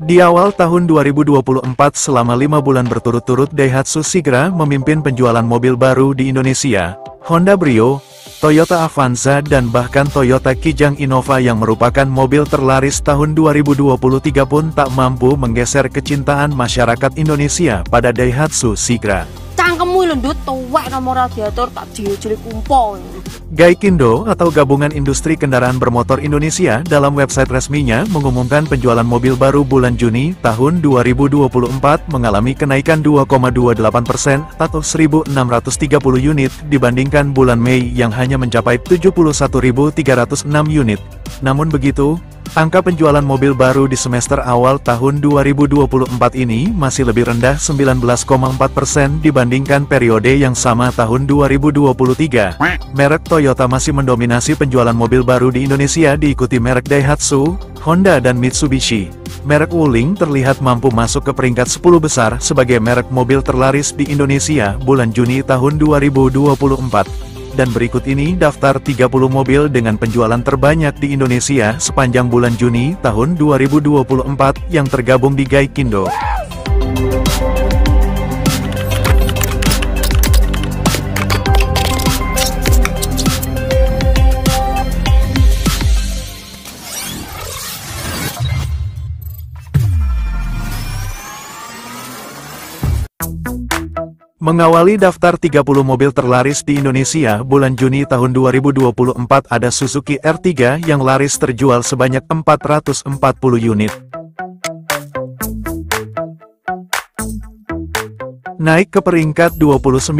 Di awal tahun 2024 selama 5 bulan berturut-turut Daihatsu Sigra memimpin penjualan mobil baru di Indonesia. Honda Brio, Toyota Avanza dan bahkan Toyota Kijang Innova yang merupakan mobil terlaris tahun 2023 pun tak mampu menggeser kecintaan masyarakat Indonesia pada Daihatsu Sigra. Cangkemmu lendut tuwek nomor radiator tak diujulik kumpul. Gaikindo atau Gabungan Industri Kendaraan Bermotor Indonesia dalam website resminya mengumumkan penjualan mobil baru bulan Juni tahun 2024 mengalami kenaikan 2,28% atau 1.630 unit dibandingkan bulan Mei yang hanya mencapai 71.306 unit. Namun begitu, angka penjualan mobil baru di semester awal tahun 2024 ini masih lebih rendah 19,4% dibandingkan periode yang sama tahun 2023. Merek Toyota masih mendominasi penjualan mobil baru di Indonesia diikuti merek Daihatsu, Honda dan Mitsubishi. Merek Wuling terlihat mampu masuk ke peringkat 10 besar sebagai merek mobil terlaris di Indonesia bulan Juni tahun 2024. Dan berikut ini daftar 30 mobil dengan penjualan terbanyak di Indonesia sepanjang bulan Juni tahun 2024 yang tergabung di Gaikindo. Mengawali daftar 30 mobil terlaris di Indonesia bulan Juni tahun 2024 ada Suzuki R3 yang laris terjual sebanyak 440 unit. Naik ke peringkat 29,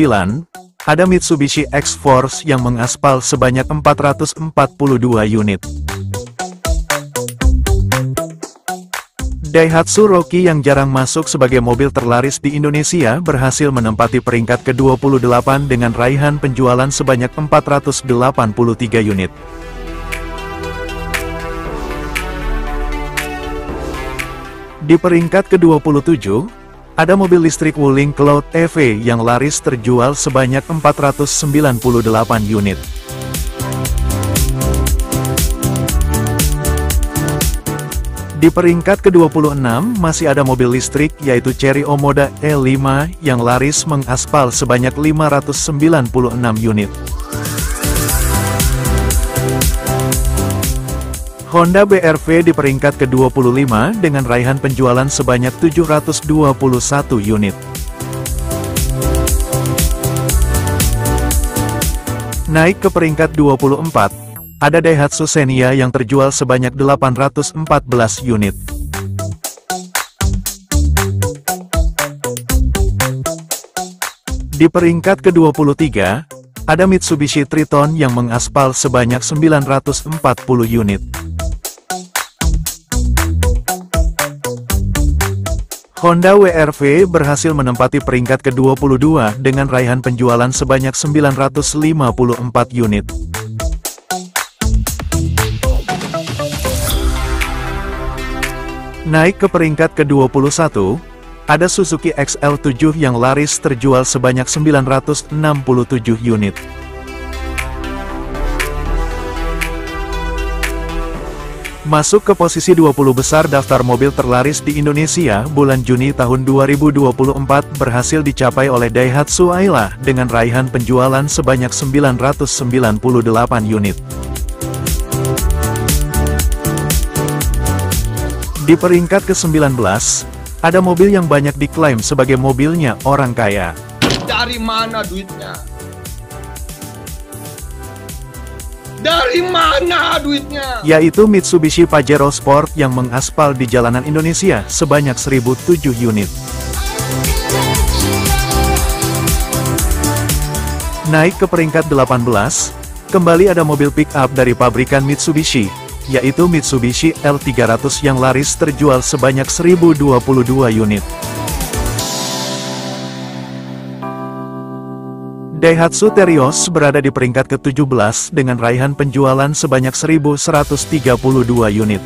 ada Mitsubishi X-Force yang mengaspal sebanyak 442 unit. Daihatsu Rocky yang jarang masuk sebagai mobil terlaris di Indonesia berhasil menempati peringkat ke-28 dengan raihan penjualan sebanyak 483 unit. Di peringkat ke-27, ada mobil listrik Wuling Cloud EV yang laris terjual sebanyak 498 unit. Di peringkat ke-26 masih ada mobil listrik yaitu Chery Omoda E5 yang laris mengaspal sebanyak 596 unit. Honda BR-V di peringkat ke-25 dengan raihan penjualan sebanyak 721 unit. Naik ke peringkat 24, ada Daihatsu Xenia yang terjual sebanyak 814 unit. Di peringkat ke-23, ada Mitsubishi Triton yang mengaspal sebanyak 940 unit. Honda WR-V berhasil menempati peringkat ke-22 dengan raihan penjualan sebanyak 954 unit. Naik ke peringkat ke-21, ada Suzuki XL7 yang laris terjual sebanyak 967 unit. Masuk ke posisi 20 besar daftar mobil terlaris di Indonesia bulan Juni tahun 2024 berhasil dicapai oleh Daihatsu Ayla dengan raihan penjualan sebanyak 998 unit. Di peringkat ke-19, ada mobil yang banyak diklaim sebagai mobilnya orang kaya. Dari mana duitnya? Dari mana duitnya? Yaitu Mitsubishi Pajero Sport yang mengaspal di jalanan Indonesia sebanyak 1007 unit. Naik ke peringkat 18, kembali ada mobil pick-up dari pabrikan Mitsubishi, yaitu Mitsubishi L300 yang laris terjual sebanyak 1022 unit. Daihatsu Terios berada di peringkat ke-17 dengan raihan penjualan sebanyak 1132 unit.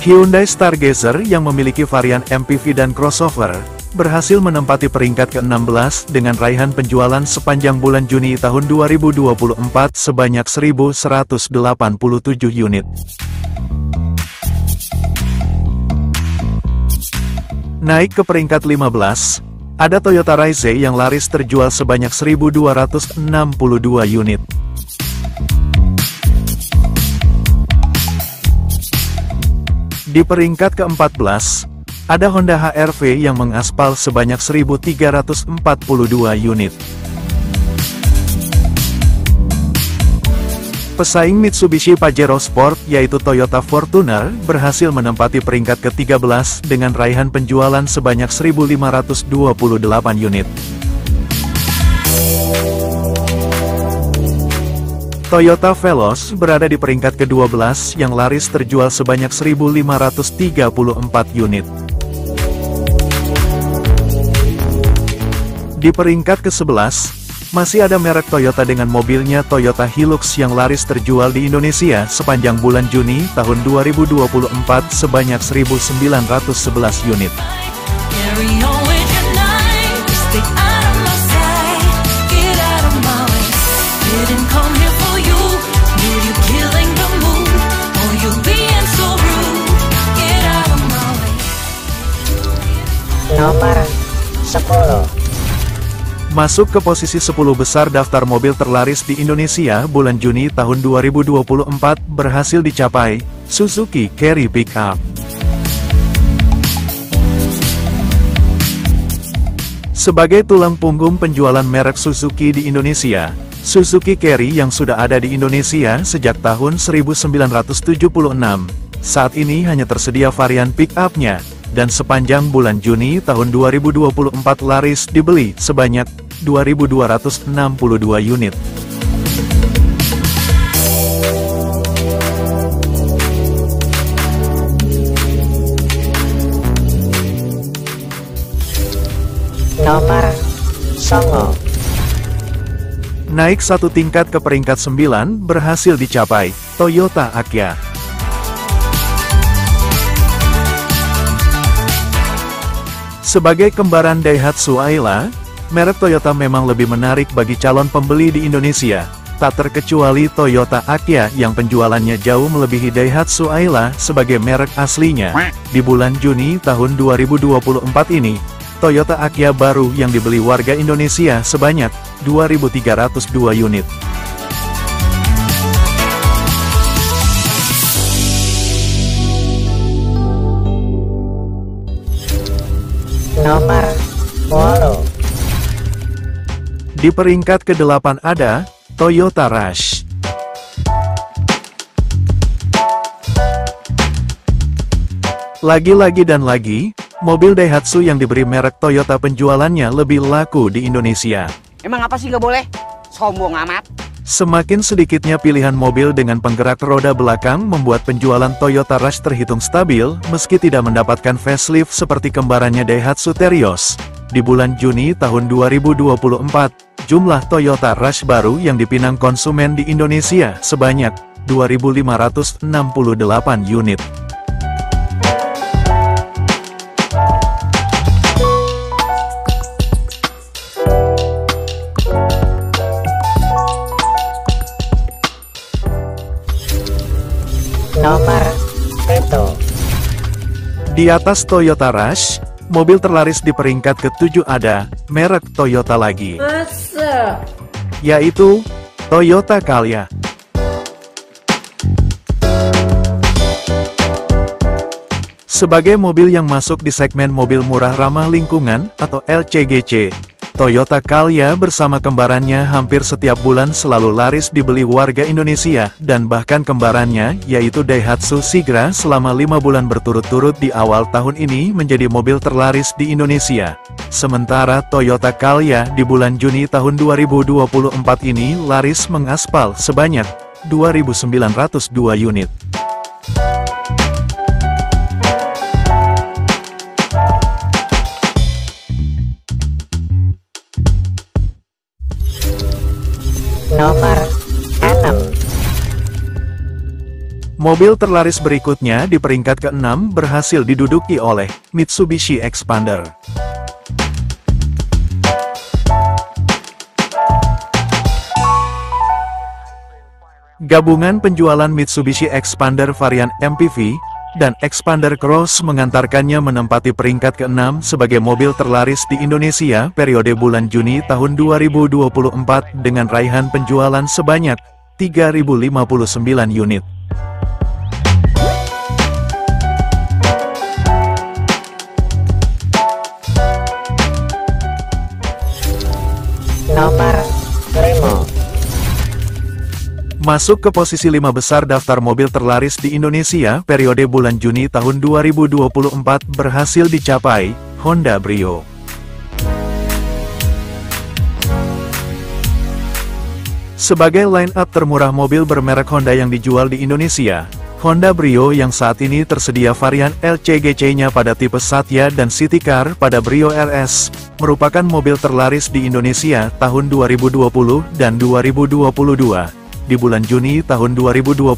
Hyundai Stargazer yang memiliki varian MPV dan crossover, berhasil menempati peringkat ke-16 dengan raihan penjualan sepanjang bulan Juni tahun 2024 sebanyak 1187 unit. Naik ke peringkat 15, ada Toyota Raize yang laris terjual sebanyak 1.262 unit. Di peringkat ke-14, ada Honda HR-V yang mengaspal sebanyak 1.342 unit. Pesaing Mitsubishi Pajero Sport yaitu Toyota Fortuner berhasil menempati peringkat ke-13 dengan raihan penjualan sebanyak 1.528 unit. Toyota Veloz berada di peringkat ke-12 yang laris terjual sebanyak 1.534 unit. Di peringkat ke-11, masih ada merek Toyota dengan mobilnya Toyota Hilux yang laris terjual di Indonesia sepanjang bulan Juni tahun 2024 sebanyak 1.911 unit. Nomor 10. Masuk ke posisi 10 besar daftar mobil terlaris di Indonesia bulan Juni tahun 2024 berhasil dicapai, Suzuki Carry Pickup. Sebagai tulang punggung penjualan merek Suzuki di Indonesia, Suzuki Carry yang sudah ada di Indonesia sejak tahun 1976, saat ini hanya tersedia varian pick-up-nya, dan sepanjang bulan Juni tahun 2024 laris dibeli sebanyak 2.262 unit. Nomor 9. Naik satu tingkat ke peringkat 9 berhasil dicapai, Toyota Agya. Sebagai kembaran Daihatsu Ayla, merek Toyota memang lebih menarik bagi calon pembeli di Indonesia, tak terkecuali Toyota Agya yang penjualannya jauh melebihi Daihatsu Ayla sebagai merek aslinya. Di bulan Juni tahun 2024 ini, Toyota Agya baru yang dibeli warga Indonesia sebanyak 2.302 unit. Nomor 10. Di peringkat ke-8 ada Toyota Rush. Lagi-lagi dan lagi, mobil Daihatsu yang diberi merek Toyota penjualannya lebih laku di Indonesia. Emang apa sih nggak boleh? Sombong amat. Semakin sedikitnya pilihan mobil dengan penggerak roda belakang membuat penjualan Toyota Rush terhitung stabil meski tidak mendapatkan facelift seperti kembarannya Daihatsu Terios. Di bulan Juni tahun 2024, jumlah Toyota Rush baru yang dipinang konsumen di Indonesia sebanyak 2.568 unit. Nomor 7. Di atas Toyota Rush, mobil terlaris di peringkat ke-7 ada merek Toyota lagi, yaitu Toyota Calya. Sebagai mobil yang masuk di segmen mobil murah ramah lingkungan atau LCGC, Toyota Calya bersama kembarannya hampir setiap bulan selalu laris dibeli warga Indonesia dan bahkan kembarannya yaitu Daihatsu Sigra selama 5 bulan berturut-turut di awal tahun ini menjadi mobil terlaris di Indonesia. Sementara Toyota Calya di bulan Juni tahun 2024 ini laris mengaspal sebanyak 2.902 unit. Nomor 6. Mobil terlaris berikutnya di peringkat ke-6 berhasil diduduki oleh Mitsubishi Expander. Gabungan penjualan Mitsubishi Expander varian MPV, dan Expander Cross mengantarkannya menempati peringkat ke-6 sebagai mobil terlaris di Indonesia periode bulan Juni tahun 2024 dengan raihan penjualan sebanyak 3.059 unit. Nomor 5. Masuk ke posisi 5 besar daftar mobil terlaris di Indonesia periode bulan Juni tahun 2024 berhasil dicapai Honda Brio. Sebagai line-up termurah mobil bermerek Honda yang dijual di Indonesia, Honda Brio yang saat ini tersedia varian LCGC-nya pada tipe Satya dan City Car pada Brio RS, merupakan mobil terlaris di Indonesia tahun 2020 dan 2022. Di bulan Juni tahun 2024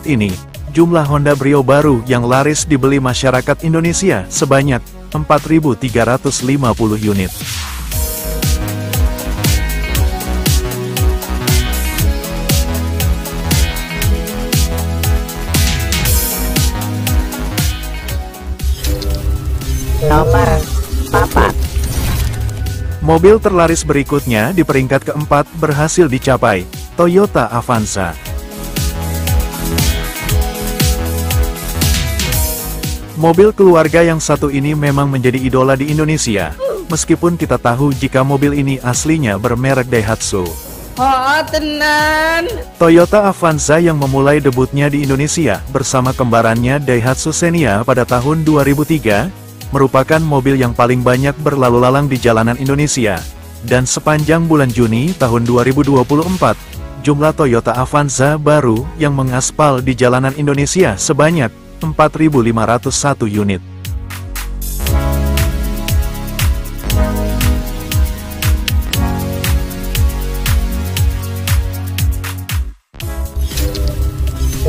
ini, jumlah Honda Brio baru yang laris dibeli masyarakat Indonesia sebanyak 4.350 unit. Nomor 4. Mobil terlaris berikutnya di peringkat keempat berhasil dicapai Toyota Avanza. Mobil keluarga yang satu ini memang menjadi idola di Indonesia, meskipun kita tahu jika mobil ini aslinya bermerek Daihatsu. tenan. Toyota Avanza yang memulai debutnya di Indonesia bersama kembarannya Daihatsu Xenia pada tahun 2003, merupakan mobil yang paling banyak berlalu lalang di jalanan Indonesia. Dan sepanjang bulan Juni tahun 2024, jumlah Toyota Avanza baru yang mengaspal di jalanan Indonesia sebanyak 4.501 unit.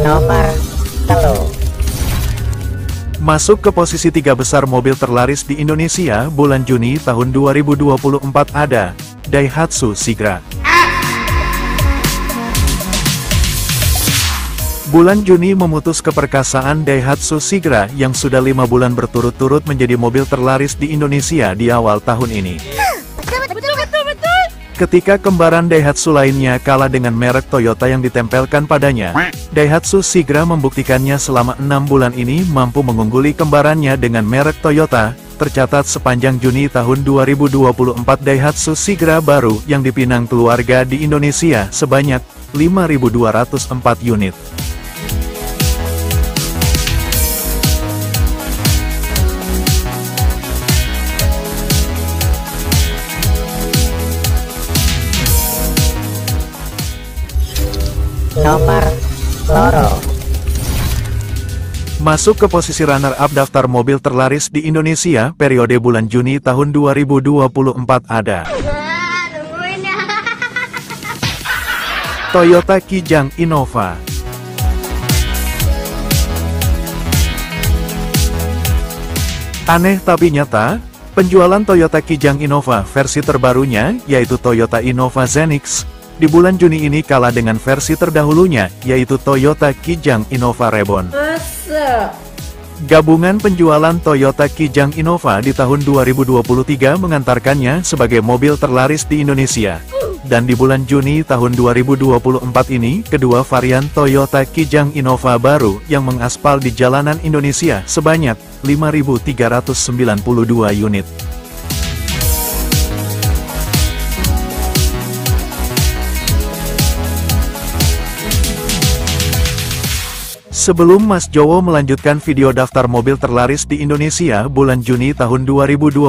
Nomor 3. Masuk ke posisi 3 besar mobil terlaris di Indonesia bulan Juni tahun 2024 ada Daihatsu Sigra. Bulan Juni memutus keperkasaan Daihatsu Sigra yang sudah 5 bulan berturut-turut menjadi mobil terlaris di Indonesia di awal tahun ini. Betul. Ketika kembaran Daihatsu lainnya kalah dengan merek Toyota yang ditempelkan padanya, Daihatsu Sigra membuktikannya selama 6 bulan ini mampu mengungguli kembarannya dengan merek Toyota. Tercatat sepanjang Juni tahun 2024 Daihatsu Sigra baru yang dipinang keluarga di Indonesia sebanyak 5.204 unit. Nomor 2. Masuk ke posisi runner-up daftar mobil terlaris di Indonesia periode bulan Juni tahun 2024 ada Toyota Kijang Innova. Aneh tapi nyata, penjualan Toyota Kijang Innova versi terbarunya, yaitu Toyota Innova Zenix, di bulan Juni ini kalah dengan versi terdahulunya, yaitu Toyota Kijang Innova Reborn. Gabungan penjualan Toyota Kijang Innova di tahun 2023 mengantarkannya sebagai mobil terlaris di Indonesia. Dan di bulan Juni tahun 2024 ini, kedua varian Toyota Kijang Innova baru yang mengaspal di jalanan Indonesia sebanyak 5.392 unit. Sebelum Mas Jowo melanjutkan video daftar mobil terlaris di Indonesia bulan Juni tahun 2024,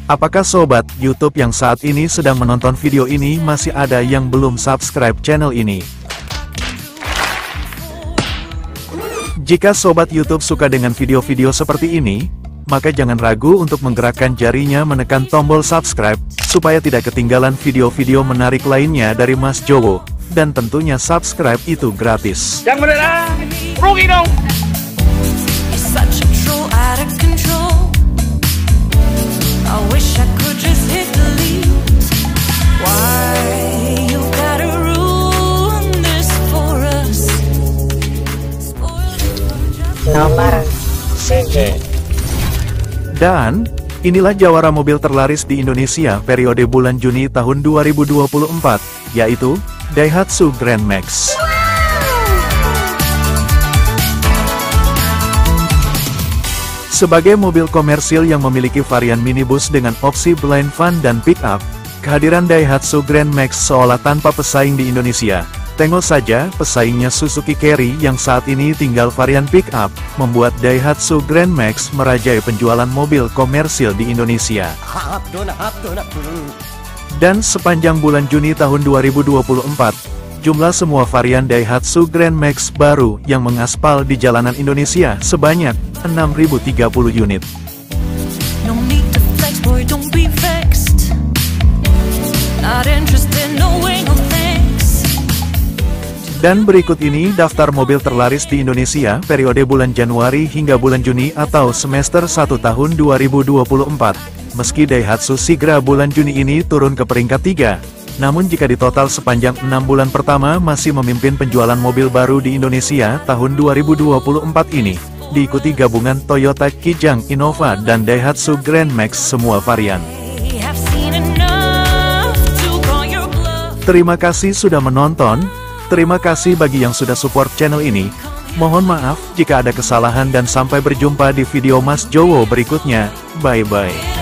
apakah sobat YouTube yang saat ini sedang menonton video ini masih ada yang belum subscribe channel ini? Jika sobat YouTube suka dengan video-video seperti ini, maka jangan ragu untuk menggerakkan jarinya menekan tombol subscribe, supaya tidak ketinggalan video-video menarik lainnya dari Mas Jowo. Dan tentunya subscribe itu gratis. Yang beneran, rugi dong. nomor 7. Dan, inilah jawara mobil terlaris di Indonesia periode bulan Juni tahun 2024, yaitu Daihatsu Grand Max. Sebagai mobil komersil yang memiliki varian minibus dengan opsi blind van dan pick-up, kehadiran Daihatsu Grand Max seolah tanpa pesaing di Indonesia. Tengok saja, pesaingnya Suzuki Carry yang saat ini tinggal varian pick-up, membuat Daihatsu Grand Max merajai penjualan mobil komersil di Indonesia. Dan sepanjang bulan Juni tahun 2024, jumlah semua varian Daihatsu Grand Max baru yang mengaspal di jalanan Indonesia sebanyak 6.030 unit. No need to flex, boy, don't be vexed. Not interested, no way, no thanks. Dan berikut ini daftar mobil terlaris di Indonesia periode bulan Januari hingga bulan Juni atau semester 1 tahun 2024. Meski Daihatsu Sigra bulan Juni ini turun ke peringkat 3, namun jika ditotal sepanjang 6 bulan pertama masih memimpin penjualan mobil baru di Indonesia tahun 2024 ini, diikuti gabungan Toyota Kijang Innova dan Daihatsu Grand Max semua varian. Have seen enough to call your bluff. Terima kasih sudah menonton, terima kasih bagi yang sudah support channel ini. Mohon maaf jika ada kesalahan dan sampai berjumpa di video Mas Jowo berikutnya. Bye-bye.